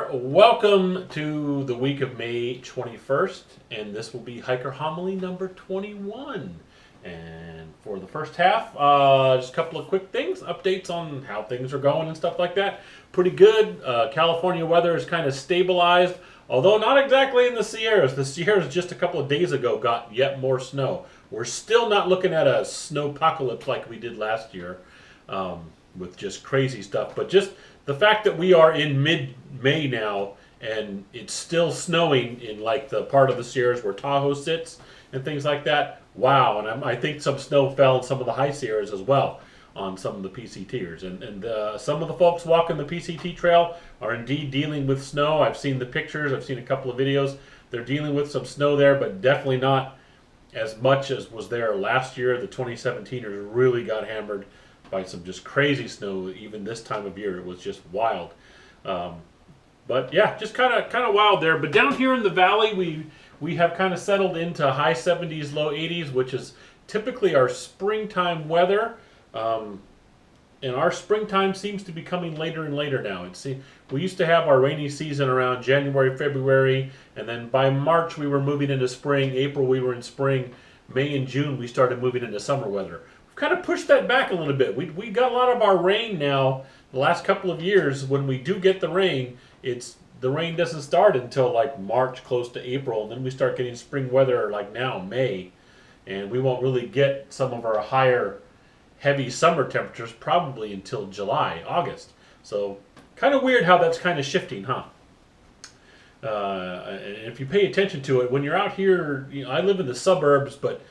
there. Welcome to the week of May 21st, and this will be Hiker Homily number 21. And for the first half, just a couple of quick things, updates on how things are going and stuff like that. Pretty good. California weather is kind of stabilized, although not exactly in the Sierras. The Sierras just a couple of days ago got yet more snow. We're still not looking at a snowpocalypse like we did last year, with just crazy stuff, but just the fact that we are in mid-May now and it's still snowing in like the part of the Sierras where Tahoe sits and things like that. Wow, and I think some snow fell in some of the high Sierras as well on some of the PCTers. And some of the folks walking the PCT trail are indeed dealing with snow. I've seen the pictures. I've seen a couple of videos. They're dealing with some snow there, but definitely not as much as was there last year. The 2017ers really got hammered by some just crazy snow. Even this time of year, it was just wild. But yeah, just kind of wild there. But down here in the valley, we have kind of settled into high 70s, low 80s, which is typically our springtime weather. And our springtime seems to be coming later and later now. We used to have our rainy season around January, February, and then by March we were moving into spring. April we were in spring. May and June we started moving into summer weather. Kind of pushed that back a little bit. We got a lot of our rain now. The last couple of years, when we do get the rain, the rain doesn't start until like March, close to April, and then we start getting spring weather like now, May, and we won't really get some of our higher, heavy summer temperatures probably until July, August. So kind of weird how that's kind of shifting, huh? And if you pay attention to it, when you're out here, I live in the suburbs, but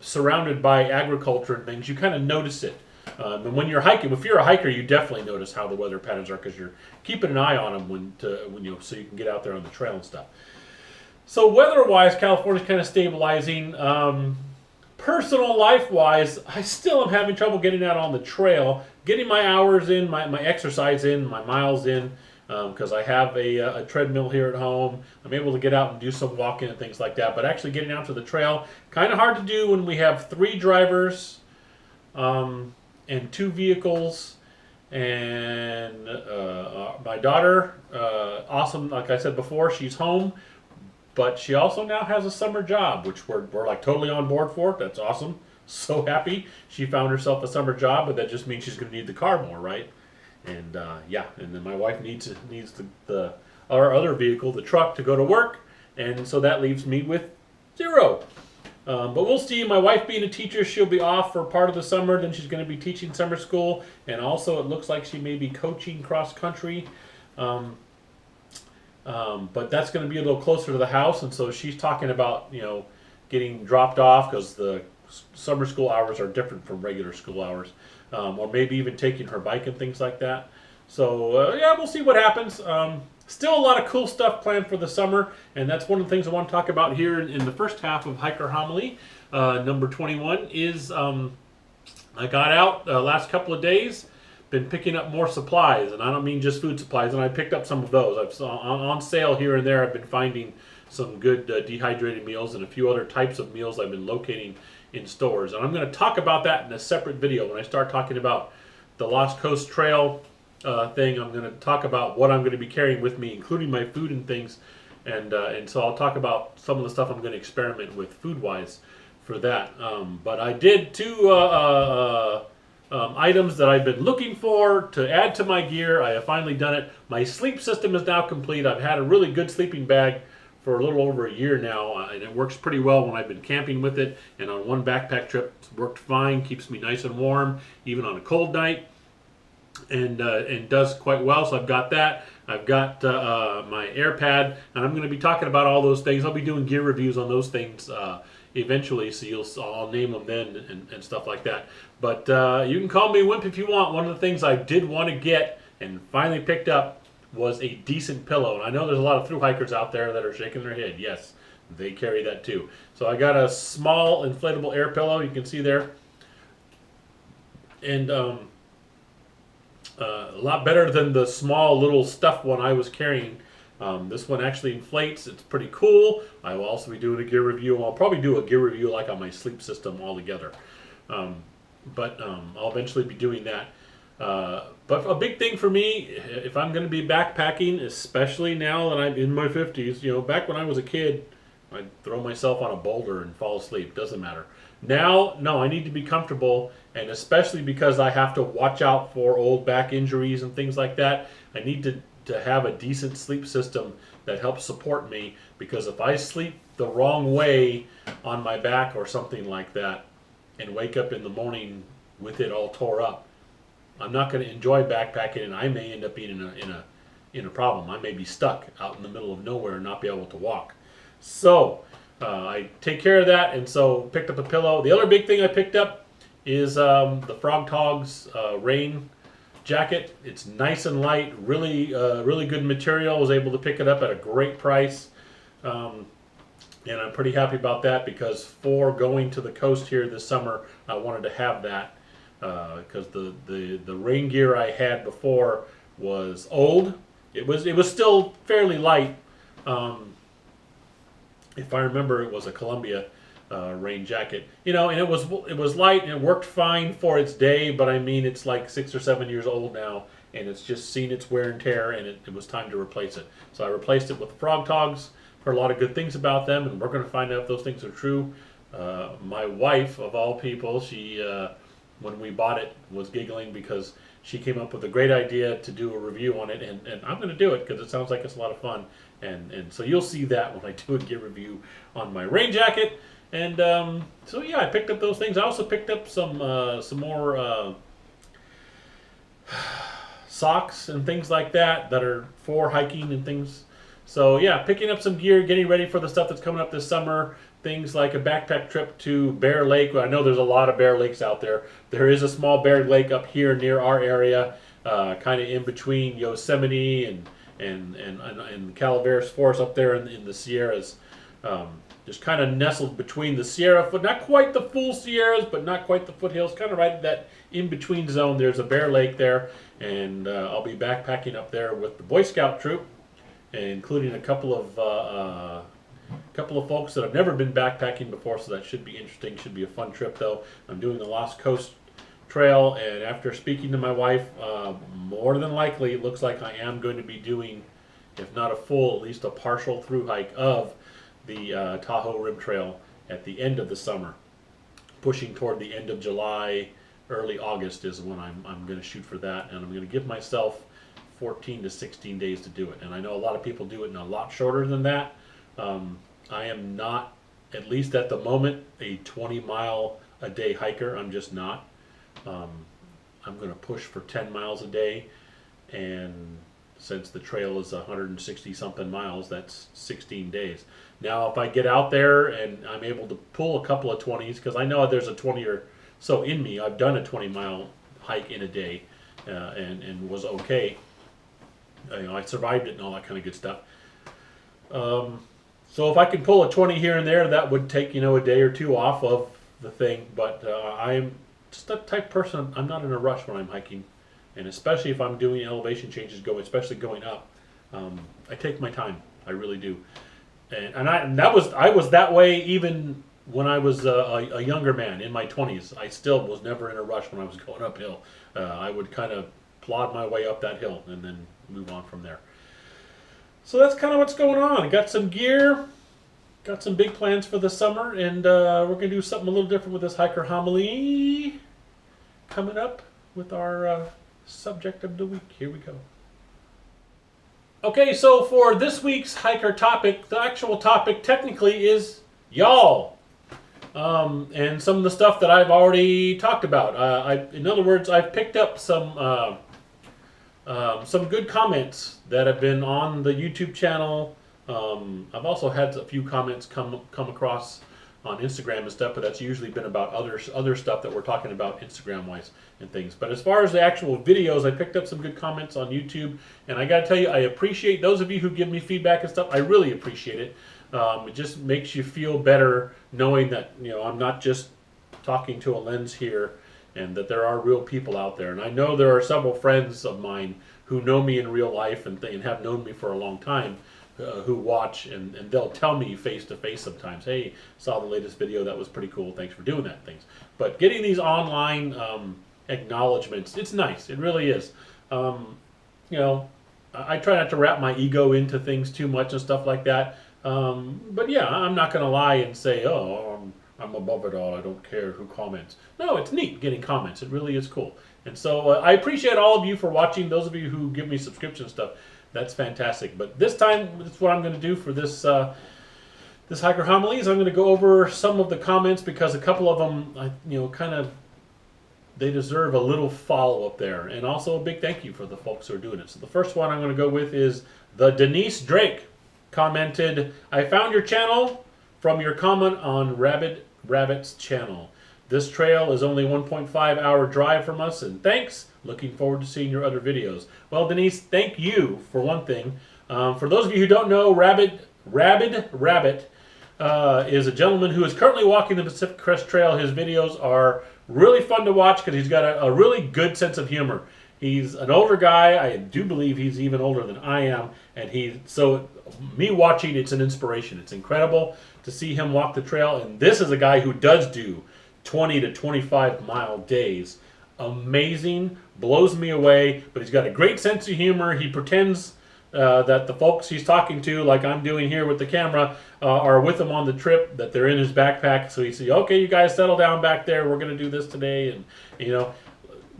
surrounded by agriculture and things, you kind of notice it. And when you're hiking, if you're a hiker, you definitely notice how the weather patterns are because you're keeping an eye on them so you can get out there on the trail and stuff. So weather-wise, California's kind of stabilizing. Personal life-wise, I still am having trouble getting out on the trail, getting my hours in, my exercise in, my miles in. Because I have a treadmill here at home. I'm able to get out and do some walking and things like that. But actually getting out to the trail, kind of hard to do when we have 3 drivers and 2 vehicles. And my daughter, awesome, like I said before, she's home. But she also now has a summer job, which we're like totally on board for. That's awesome. So happy she found herself a summer job, but that just means she's going to need the car more, right? And yeah, and then my wife needs our other vehicle, the truck, to go to work, and so that leaves me with 0. But we'll see. My wife being a teacher, she'll be off for part of the summer. Then she's going to be teaching summer school, and also it looks like she may be coaching cross country. But that's going to be a little closer to the house, and so she's talking about getting dropped off because the summer school hours are different from regular school hours. Or maybe even taking her bike and things like that. So yeah, we'll see what happens. Still a lot of cool stuff planned for the summer, and that's one of the things I want to talk about here in the first half of Hiker Homily. Number 21 is I got out last couple of days, been picking up more supplies, and I don't mean just food supplies, and I picked up some of those. I've on sale here and there. I've been finding some good dehydrated meals and a few other types of meals I've been locating in stores, and I'm going to talk about that in a separate video. When I start talking about the Lost Coast Trail thing, I'm going to talk about what I'm going to be carrying with me, including my food and things, and so I'll talk about some of the stuff I'm going to experiment with food-wise for that. But I did 2 items that I've been looking for to add to my gear. I have finally done it. My sleep system is now complete. I've had a really good sleeping bag for a little over a year now, and it works pretty well when I've been camping with it. And on one backpack trip, it's worked fine, keeps me nice and warm, even on a cold night, and does quite well. So I've got that. I've got my AirPad, and I'm going to be talking about all those things. I'll be doing gear reviews on those things eventually, so I'll name them then and stuff like that. But you can call me Wimp if you want. One of the things I did want to get and finally picked up was a decent pillow. And I know there's a lot of thru hikers out there that are shaking their head. Yes, they carry that too. So I got a small inflatable air pillow, you can see there. And a lot better than the small little stuffed one I was carrying. This one actually inflates. It's pretty cool. I will also be doing a gear review. I'll probably do a gear review like on my sleep system altogether. But I'll eventually be doing that. But a big thing for me, if I'm going to be backpacking, especially now that I'm in my 50s, back when I was a kid, I'd throw myself on a boulder and fall asleep. Doesn't matter. Now, no, I need to be comfortable, and especially because I have to watch out for old back injuries and things like that, I need to have a decent sleep system that helps support me, because if I sleep the wrong way on my back or something like that and wake up in the morning with it all tore up, I'm not going to enjoy backpacking, and I may end up being in a problem. I may be stuck out in the middle of nowhere and not be able to walk. So I take care of that, and so picked up a pillow. The other big thing I picked up is the Frogg Toggs rain jacket. It's nice and light, really good material. I was able to pick it up at a great price, and I'm pretty happy about that, because for going to the coast here this summer, I wanted to have that, because the rain gear I had before was old. It was still fairly light. If I remember, it was a Columbia rain jacket, and it was light and it worked fine for its day. But I mean, it's like 6 or 7 years old now, and it's just seen its wear and tear, and it was time to replace it. So I replaced it with the Frogg Toggs. Heard a lot of good things about them, and we're going to find out if those things are true. My wife, of all people, she when we bought it, was giggling because she came up with a great idea to do a review on it, and I'm going to do it because it sounds like it's a lot of fun. And so you'll see that when I do a gear review on my rain jacket. And so yeah, I picked up those things. I also picked up some more socks and things like that are for hiking and things. So yeah, picking up some gear, getting ready for the stuff that's coming up this summer. Things like a backpack trip to Bear Lake. I know there's a lot of Bear Lakes out there. There is a small Bear Lake up here near our area, kind of in between Yosemite and Calaveras Forest up there in the Sierras. Just kind of nestled between the Sierra foot, not quite the full Sierras, but not quite the foothills, kind of right in that in-between zone. There's a Bear Lake there, and I'll be backpacking up there with the Boy Scout troop, including a couple of folks that have never been backpacking before, so that should be interesting. Should be a fun trip, though. I'm doing the Lost Coast Trail, and after speaking to my wife, more than likely it looks like I am going to be doing, if not a full, at least a partial through hike of the Tahoe Rim Trail at the end of the summer. Pushing toward the end of July, early August is when I'm going to shoot for that, and I'm going to give myself 14 to 16 days to do it. And I know a lot of people do it in a lot shorter than that. I am not, at least at the moment, a 20-mile-a-day hiker. I'm just not. I'm going to push for 10 miles a day, and since the trail is 160-something miles, that's 16 days. Now, if I get out there and I'm able to pull a couple of 20s, because I know there's a 20 or so in me. I've done a 20-mile hike in a day, and was okay. I survived it and all that kind of good stuff. So if I can pull a 20 here and there, that would take, a day or two off of the thing. But I'm just that type of person. I'm not in a rush when I'm hiking, and especially if I'm doing elevation changes, especially going up. I take my time. I really do. I was that way even when I was a younger man in my 20s. I still was never in a rush when I was going uphill. I would kind of plod my way up that hill and then move on from there. So that's kind of what's going on. I got some gear, got some big plans for the summer, and we're going to do something a little different with this hiker homily coming up with our subject of the week. Here we go. Okay, so for this week's hiker topic, the actual topic technically is y'all. And some of the stuff that I've already talked about. In other words, I've picked up some good comments that have been on the YouTube channel. I've also had a few comments come across on Instagram and stuff, but that's usually been about other stuff that we're talking about Instagram-wise and things. But as far as the actual videos, I picked up some good comments on YouTube, and I got to tell you, I appreciate those of you who give me feedback and stuff. I really appreciate it. It just makes you feel better knowing that I'm not just talking to a lens here, and that there are real people out there. And I know there are several friends of mine who know me in real life and have known me for a long time, who watch, and they'll tell me face to face sometimes, hey, saw the latest video, that was pretty cool, thanks for doing that, things. But getting these online acknowledgments. It's nice. It really is. You know, I try not to wrap my ego into things too much and stuff like that. But yeah, I'm not going to lie and say, oh, I'm above it all. I don't care who comments. No, it's neat getting comments. It really is cool. And so I appreciate all of you for watching. Those of you who give me subscription stuff, that's fantastic. But this time, that's what I'm going to do for this this Hiker Homilies. I'm going to go over some of the comments because a couple of them, you know, kind of, they deserve a little follow-up there. And also a big thank you for the folks who are doing it. So the first one I'm going to go with is the Denise Drake commented, I found your channel from your comment on Rabid Rabbit's channel. This trail is only 1.5 hour drive from us, and thanks. Looking forward to seeing your other videos. Well, Denise, thank you for one thing. For those of you who don't know, Rabid Rabbit is a gentleman who is currently walking the Pacific Crest Trail. His videos are really fun to watch because he's got a really good sense of humor. He's an older guy. I do believe he's even older than I am. And so me watching, it's an inspiration. It's incredible to see him walk the trail. And this is a guy who does do 20 to 25 mile days. Amazing, blows me away, but he's got a great sense of humor. He pretends that the folks he's talking to, like I'm doing here with the camera, are with him on the trip, that they're in his backpack. So he says, okay, you guys settle down back there. We're going to do this today. And, you know,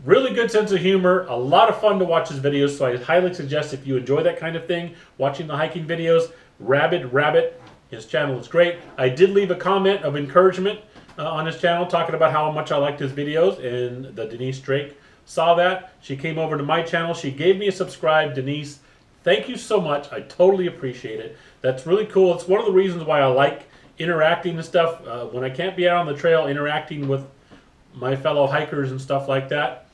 really good sense of humor. A lot of fun to watch his videos. So I highly suggest if you enjoy that kind of thing, watching the hiking videos, Rabid Rabbit, his channel is great. I did leave a comment of encouragement on his channel talking about how much I liked his videos, and the Denise Drake saw that. She came over to my channel. She gave me a subscribe. Denise, thank you so much. I totally appreciate it. That's really cool. It's one of the reasons why I like interacting and stuff. When I can't be out on the trail interacting with my fellow hikers and stuff like that,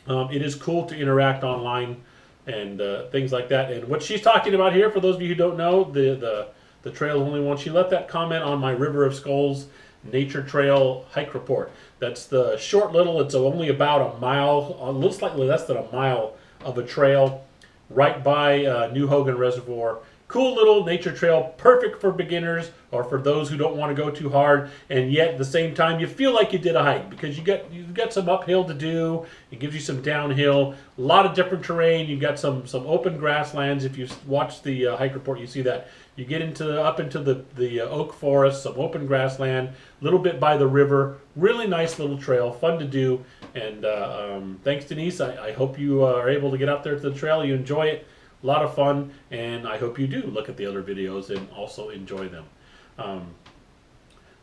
it is cool to interact online and things like that. And what she's talking about here, for those of you who don't know, the trail only one, she left that comment on my River of Skulls Nature Trail hike report. That's the short little, it's only about a mile, a little slightly less than a mile of a trail right by New Hogan Reservoir. Cool little nature trail, perfect for beginners or for those who don't want to go too hard, and yet at the same time you feel like you did a hike because you've got some uphill to do. It gives you some downhill, a lot of different terrain. You've got some open grasslands. If you watch the hike report, you see that. You get up into the oak forest, some open grassland, a little bit by the river. Really nice little trail, fun to do. And thanks, Denise. I hope you are able to get out there to the trail. You enjoy it. A lot of fun, and I hope you do look at the other videos and also enjoy them.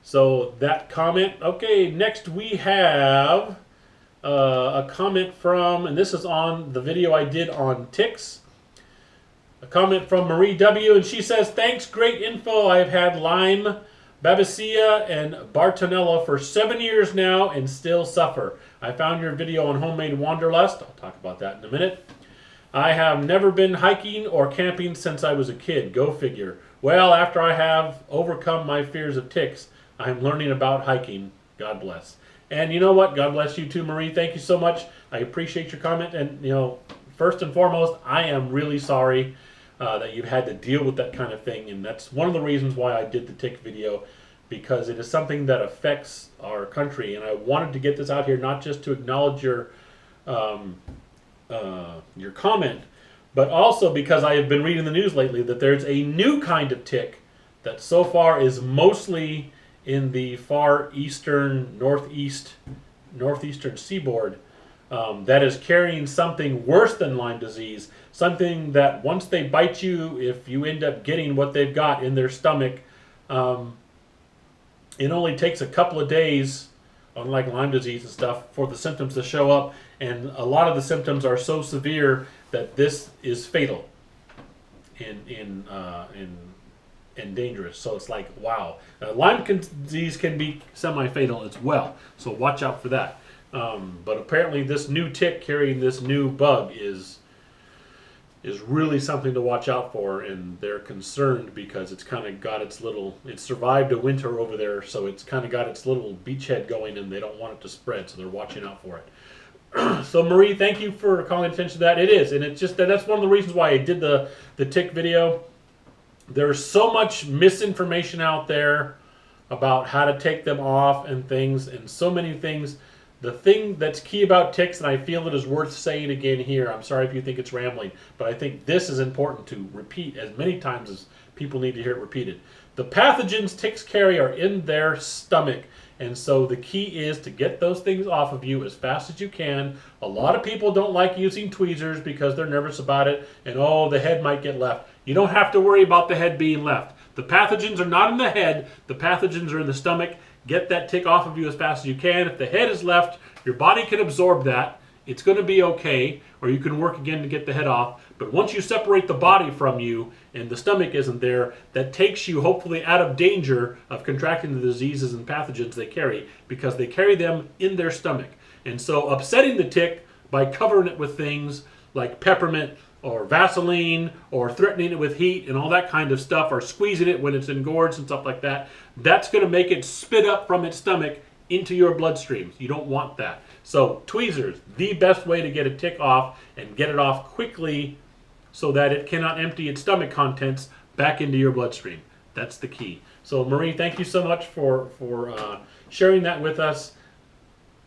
So that comment. Okay, next we have a comment from, and this is on the video I did on ticks. A comment from Marie W., and she says, thanks, great info. I've had Lyme, Babesia, and Bartonella for 7 years now and still suffer. I found your video on homemade wanderlust. I'll talk about that in a minute. I have never been hiking or camping since I was a kid. Go figure. Well, after I have overcome my fears of ticks, I'm learning about hiking. God bless. And you know what? God bless you too, Marie. Thank you so much. I appreciate your comment. And, you know, first and foremost, I am really sorry that you've had to deal with that kind of thing. And that's one of the reasons why I did the tick video, because it is something that affects our country. And I wanted to get this out here, not just to acknowledge your comment, but also because I have been reading the news lately that there's a new kind of tick that so far is mostly in the far eastern, northeastern seaboard that is carrying something worse than Lyme disease, something that once they bite you, if you end up getting what they've got in their stomach, it only takes a couple of days, unlike Lyme disease and stuff, for the symptoms to show up. And a lot of the symptoms are so severe that this is fatal and dangerous. So it's like, wow. Lyme disease can be semi-fatal as well, so watch out for that. But apparently this new tick carrying this new bug is really something to watch out for, and they're concerned because it's kind of got its little, it survived a winter over there, so it's kind of got its little beachhead going, and they don't want it to spread, so they're watching out for it. So Marie, thank you for calling attention to that. It is, and it's just that's one of the reasons why I did the tick video. There's so much misinformation out there about how to take them off and things, and so many things the thing that's key about ticks, and I feel it is worth saying again here, I'm sorry if you think it's rambling, but I think this is important to repeat as many times as people need to hear it repeated. The pathogens ticks carry are in their stomach. And so the key is to get those things off of you as fast as you can. A lot of people don't like using tweezers because they're nervous about it, and oh, the head might get left. You don't have to worry about the head being left. The pathogens are not in the head. The pathogens are in the stomach. Get that tick off of you as fast as you can. If the head is left, your body can absorb that. It's going to be okay, or you can work again to get the head off. But once you separate the body from you and the stomach isn't there, that takes you hopefully out of danger of contracting the diseases and pathogens they carry, because they carry them in their stomach. And so upsetting the tick by covering it with things like peppermint or Vaseline, or threatening it with heat and all that kind of stuff, or squeezing it when it's engorged and stuff like that, that's going to make it spit up from its stomach into your bloodstream. You don't want that. So tweezers, the best way to get a tick off and get it off quickly so that it cannot empty its stomach contents back into your bloodstream. That's the key. So Marie, thank you so much for sharing that with us.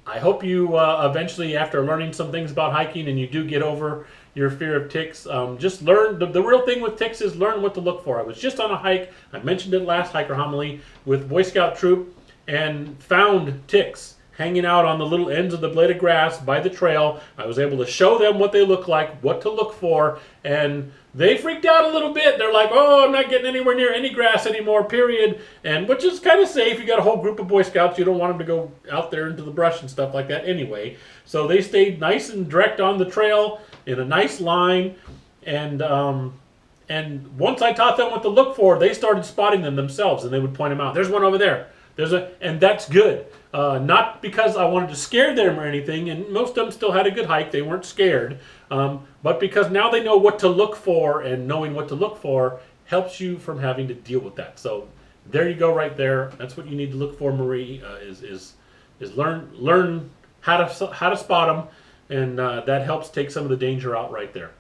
I hope you eventually, after learning some things about hiking, and you do get over your fear of ticks, just learn. The real thing with ticks is learn what to look for. I was just on a hike, I mentioned it last Hiker Homily, with Boy Scout troop, and found ticks hanging out on the little ends of the blade of grass by the trail. I was able to show them what they look like, what to look for, and they freaked out a little bit. They're like, oh, I'm not getting anywhere near any grass anymore, period. And which is kind of safe. You got a whole group of Boy Scouts. You don't want them to go out there into the brush and stuff like that anyway. So they stayed nice and direct on the trail in a nice line. And once I taught them what to look for, they started spotting them themselves, and they would point them out. There's one over there. And that's good. Not because I wanted to scare them or anything, and most of them still had a good hike. They weren't scared. But because now they know what to look for, and knowing what to look for helps you from having to deal with that. So there you go right there. That's what you need to look for, Marie, is learn how to spot them, and that helps take some of the danger out right there.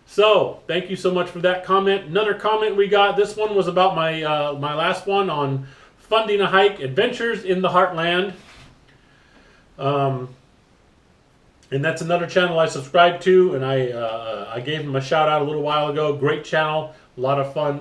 So thank you so much for that comment. Another comment we got, this one was about my last one on funding a hike, Adventures in the Heartland. And that's another channel I subscribe to, and I gave him a shout out a little while ago. Great channel, a lot of fun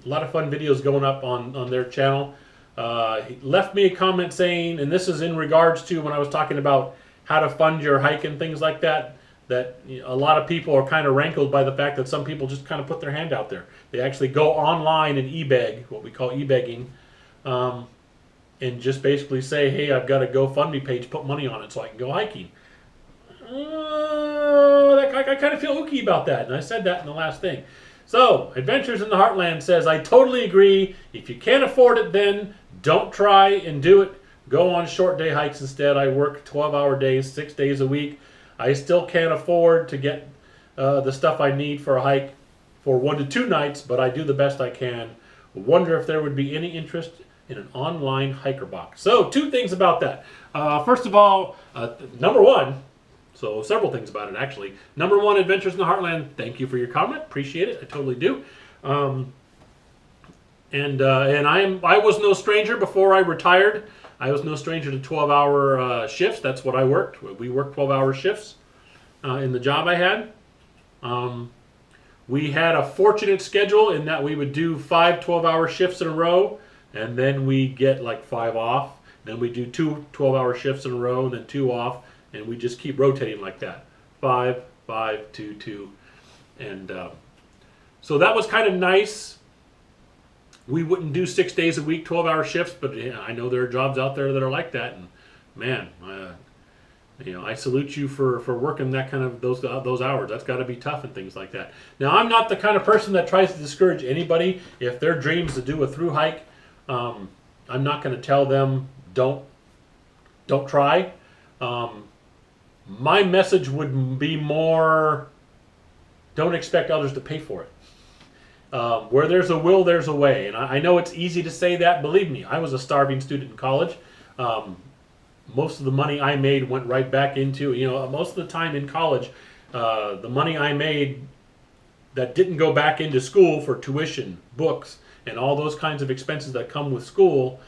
videos going up on their channel. He left me a comment saying, and this is in regards to when I was talking about how to fund your hike and things like that, that a lot of people are kind of rankled by the fact that some people just kind of put their hand out there. They actually go online and e-beg, what we call e-begging, and just basically say, hey, I've got a GoFundMe page, put money on it so I can go hiking. I kind of feel ooky about that, and I said that in the last thing. So, Adventures in the Heartland says, I totally agree. If you can't afford it, then don't try and do it. Go on short day hikes instead. I work 12-hour days, 6 days a week. I still can't afford to get the stuff I need for a hike for 1 to 2 nights, but I do the best I can. Wonder if there would be any interest in an online hiker box. So 2 things about that. First of all, number 1, so several things about it actually. Number 1, Adventures in the Heartland, thank you for your comment. Appreciate it. I totally do. And I was no stranger before I retired. I was no stranger to 12-hour shifts. That's what I worked. We worked 12-hour shifts in the job I had. We had a fortunate schedule in that we would do 5 12-hour shifts in a row, and then we get like 5 off. Then we do 2 12-hour shifts in a row, and then 2 off, and we just keep rotating like that. 5, 5, 2, 2. And so that was kind of nice. We wouldn't do 6 days a week, 12-hour shifts, but yeah, I know there are jobs out there that are like that, and man, I salute you for working that kind of those hours. That's got to be tough and things like that. Now, I'm not the kind of person that tries to discourage anybody if their dreams to do a through hike. I'm not going to tell them don't try. My message would be more, don't expect others to pay for it. Where there's a will, there's a way. And I know it's easy to say that. Believe me, I was a starving student in college. Most of the money I made went right back into, most of the time in college, the money I made that didn't go back into school for tuition, books, and all those kinds of expenses that come with school,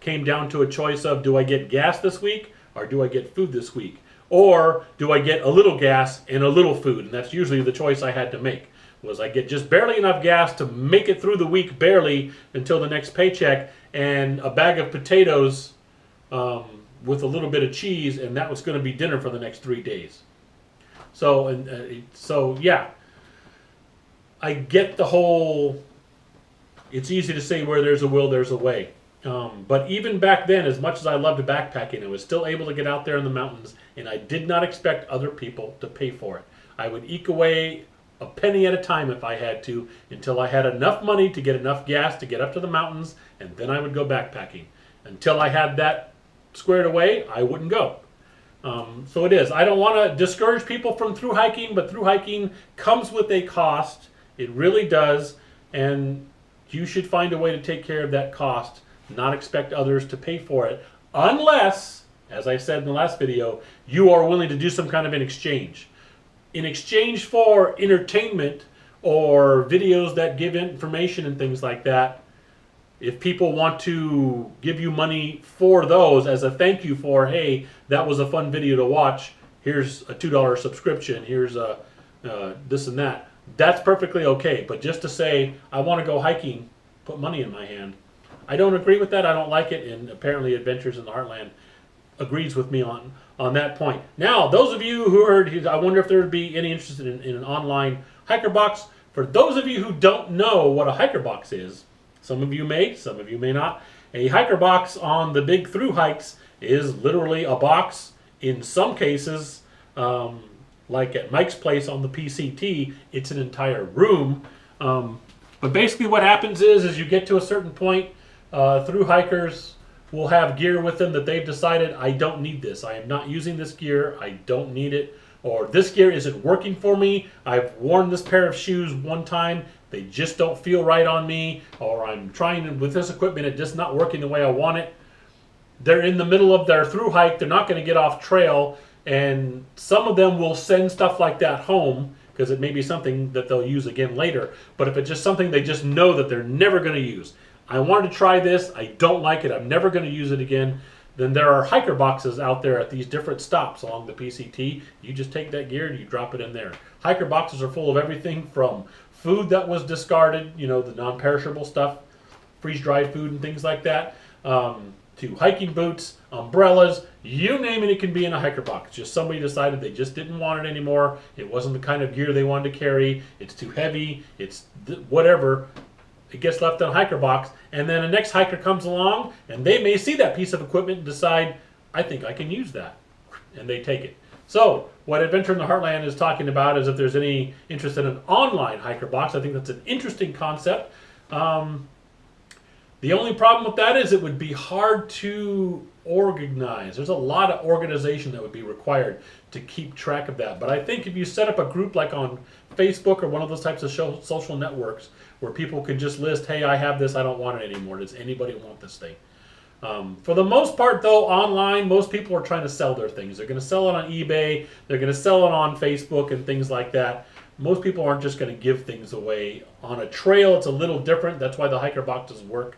came down to a choice of, do I get gas this week or do I get food this week? Or do I get a little gas and a little food? And that's usually the choice I had to make. Was I get just barely enough gas to make it through the week, barely, until the next paycheck, and a bag of potatoes with a little bit of cheese, and that was going to be dinner for the next 3 days. So yeah, I get the whole, it's easy to say where there's a will, there's a way. But even back then, as much as I loved backpacking, I was still able to get out there in the mountains, and I did not expect other people to pay for it. I would eke away a penny at a time if I had to, until I had enough money to get enough gas to get up to the mountains, and then I would go backpacking. Until I had that squared away, I wouldn't go. So it is. I don't want to discourage people from through hiking, but through hiking comes with a cost. It really does, and you should find a way to take care of that cost, not expect others to pay for it, unless, as I said in the last video, you are willing to do some kind of an exchange. In exchange for entertainment or videos that give information and things like that, if people want to give you money for those as a thank you for, hey, that was a fun video to watch, here's a $2 subscription, here's a this and that, that's perfectly okay. But just to say, I want to go hiking, put money in my hand, I don't agree with that. I don't like it, and apparently Adventures in the Heartland agrees with me on that point. Now, those of you who heard, I wonder if there would be any interest in an online hiker box. For those of you who don't know what a hiker box is, some of you may, some of you may not. A hiker box on the big through hikes is literally a box. In some cases, like at Mike's place on the PCT, it's an entire room. But basically what happens is you get to a certain point, through hikers will have gear with them that they've decided, I don't need this. I am not using this gear. I don't need it. Or this gear isn't working for me. I've worn this pair of shoes one time. They just don't feel right on me. Or I'm trying with this equipment, it's just not working the way I want it. They're in the middle of their through hike. They're not going to get off trail. And some of them will send stuff like that home because it may be something that they'll use again later. But if it's just something they just know that they're never going to use, I wanted to try this, I don't like it, I'm never going to use it again, then there are hiker boxes out there at these different stops along the PCT. You just take that gear and you drop it in there. Hiker boxes are full of everything from food that was discarded, you know, the non-perishable stuff, freeze-dried food and things like that, to hiking boots, umbrellas, you name it, it can be in a hiker box. Just somebody decided they just didn't want it anymore. It wasn't the kind of gear they wanted to carry. It's too heavy. It's whatever. It gets left in a hiker box, and then the next hiker comes along, and they may see that piece of equipment and decide, I think I can use that, and they take it. So what Adventure in the Heartland is talking about is if there's any interest in an online hiker box. I think that's an interesting concept. The only problem with that is it would be hard to organize. There's a lot of organization that would be required to keep track of that. But I think if you set up a group like on Facebook or one of those types of social networks where people can just list, hey, I have this, I don't want it anymore. Does anybody want this thing? For the most part, though, online, most people are trying to sell their things. They're going to sell it on eBay. They're going to sell it on Facebook and things like that. Most people aren't just going to give things away. On a trail, it's a little different. That's why the hiker boxes work.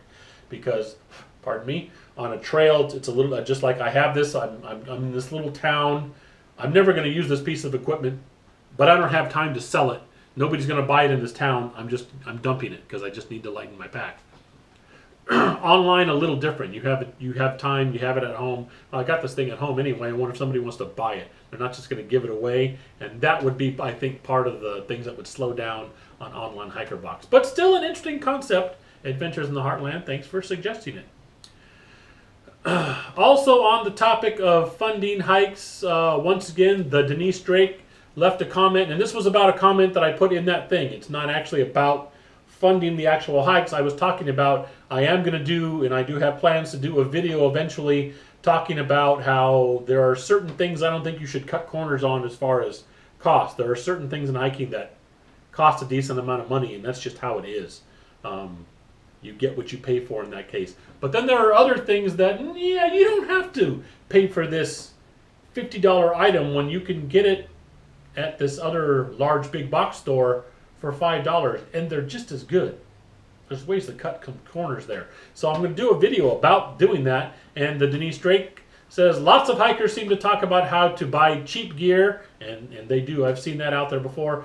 Because, pardon me, on a trail, it's a little, just like I have this, I'm in this little town. I'm never going to use this piece of equipment, but I don't have time to sell it. Nobody's going to buy it in this town. I'm dumping it because I just need to lighten my pack. Online, a little different. You have time, you have it at home. Well, I got this thing at home anyway. I wonder if somebody wants to buy it. They're not just going to give it away, and that would be, I think, part of the things that would slow down on online hiker box. But still an interesting concept. Adventures in the Heartland, thanks for suggesting it. Also on the topic of funding hikes, once again, the Denise Drake left a comment, and this was about a comment that I put in that thing. It's not actually about funding the actual hikes. I was talking about, I am going to do, and I do have plans to do a video eventually talking about how there are certain things I don't think you should cut corners on as far as cost. There are certain things in hiking that cost a decent amount of money, and that's just how it is. You get what you pay for in that case. But then there are other things that, yeah, you don't have to pay for this $50 item when you can get it at this other large big box store for $5, and they're just as good. there's ways to cut corners there. So I'm going to do a video about doing that. And the Denise Drake says lots of hikers seem to talk about how to buy cheap gear, and they do. I've seen that out there before,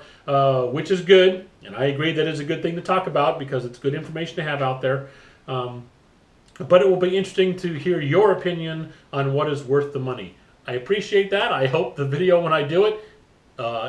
which is good, and I agree that is a good thing to talk about because it's good information to have out there. But it will be interesting to hear your opinion on what is worth the money. I appreciate that. I hope the video when I do it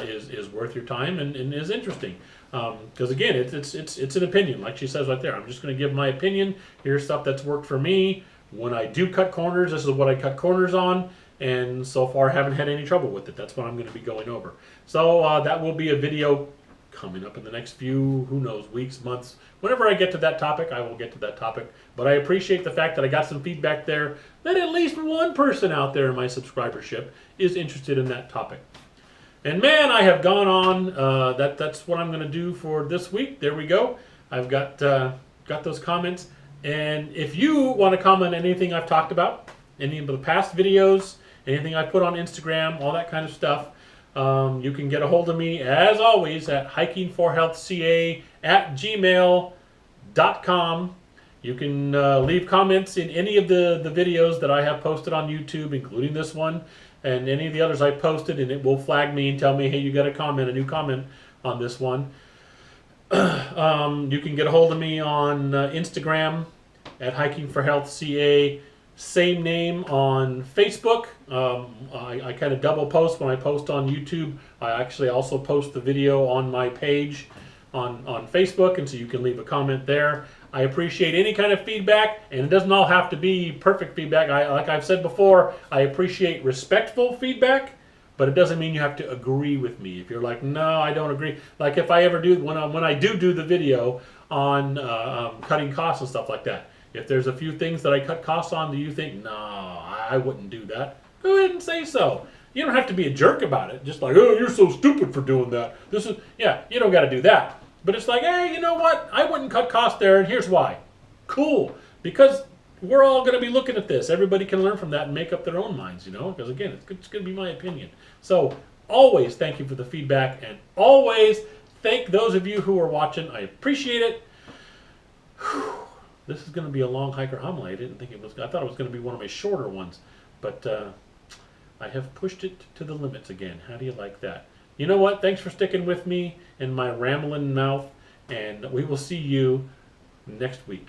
is worth your time and is interesting. Because again, it's an opinion, like she says right there. I'm just going to give my opinion. Here's stuff that's worked for me. When I do cut corners, this is what I cut corners on, and so far I haven't had any trouble with it. That's what I'm going to be going over. So that will be a video coming up in the next few, who knows, weeks, months. Whenever I get to that topic, I will get to that topic. But I appreciate the fact that I got some feedback there, that at least one person out there in my subscribership is interested in that topic. And man, I have gone on. That's what I'm going to do for this week. There we go. I've got those comments. And if you want to comment on anything I've talked about, any of the past videos, anything I put on Instagram, all that kind of stuff, you can get a hold of me, as always, at hikingforhealthca@gmail.com. You can leave comments in any of the videos that I have posted on YouTube, including this one, and any of the others I posted, and it will flag me and tell me, hey, you got a new comment on this one. You can get a hold of me on Instagram at hikingforhealthca. Same name on Facebook. I kind of double post when I post on YouTube. I actually also post the video on my page on Facebook, and so you can leave a comment there. I appreciate any kind of feedback, and it doesn't all have to be perfect feedback. Like I've said before, I appreciate respectful feedback, but it doesn't mean you have to agree with me. If you're like, no, I don't agree. Like if I ever do, when I do the video on cutting costs and stuff like that, if there's a few things that I cut costs on, do you think, no, I wouldn't do that? Go ahead and say so. You don't have to be a jerk about it. Just like, oh, you're so stupid for doing that. Yeah, you don't got to do that. But it's like, hey, you know what? I wouldn't cut costs there, and here's why. Cool. Because we're all going to be looking at this. Everybody can learn from that and make up their own minds, you know? Because, again, it's going to be my opinion. So, always thank you for the feedback, and always thank those of you who are watching. I appreciate it. Whew. This is going to be a long hiker homily. I thought it was going to be one of my shorter ones. But I have pushed it to the limits again. How do you like that? You know what? Thanks for sticking with me and my rambling mouth, and we will see you next week.